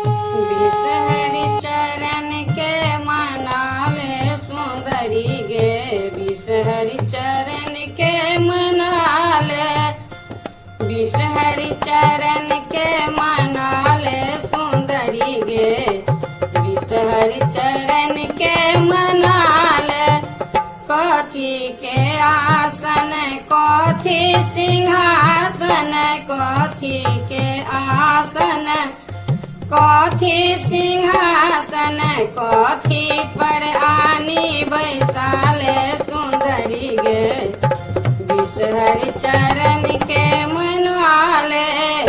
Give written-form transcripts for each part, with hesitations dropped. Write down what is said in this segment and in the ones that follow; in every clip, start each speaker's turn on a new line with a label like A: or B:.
A: बिसहरि चरण के मनाले सुंदरी गे, बिसहरि चरण के मनाले, बिसहरि चरण के मनाले सुंदरी गे, बिसहरि चरण के मनाले। कथी के आसन कथी सिंहासन, कथी के आसन कथी सिंहासन, कथी पर आनी बैसाले सुंदरी गे, बिसहरि चरण के मनाले,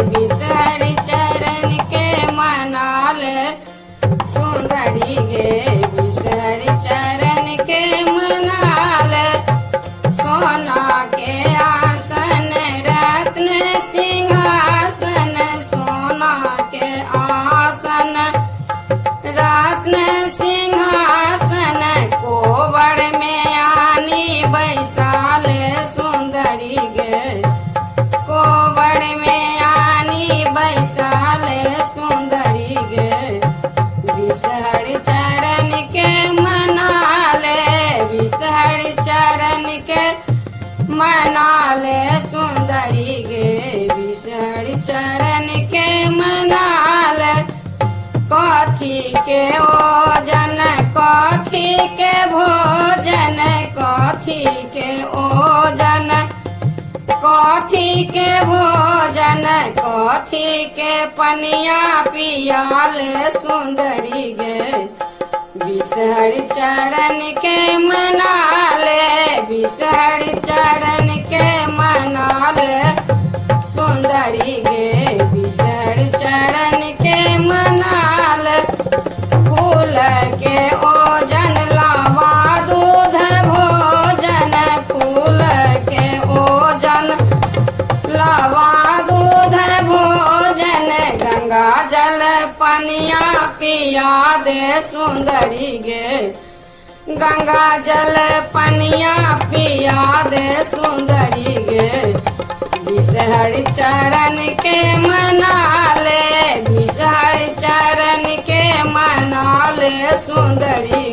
A: बिसहरि चरण के मनाले सुंदरी गे, बिसहरि चरण के मनाले। सोना के आसन रत्न सिंहासन, सोना के आसन रत्न सिंहासन, कोवर में आनी बैसाले सुंदरी गे, कोवर में आनी बैसाले सुंदरी गे, बिसहरि चरण के मनाले, बिसहरि चरण के मनाले सुंदरी गे, बिसहरि चरण के मनाले। कथी के ओजन कथी के भोजन, कथी के ओजन कथी के भोजन, कथी के पनिया पियाले सुंदरी गे, बिसहरि चरण के मनाले, बिसहरि चरण के मनाले सुंदरी गे, बिसहरि चरण के मनाले। फूल के ओजन लावा दूध भोजन, फूल के ओजन लावा दूध भोजन, गंगा जल पनिया पिया दे सुंदरी गे, गंगा जल पनिया पिया दे सुंदरी गे, बिसहरि चरण के मनाले, बिसहरि चरण के मनाले सुंदरी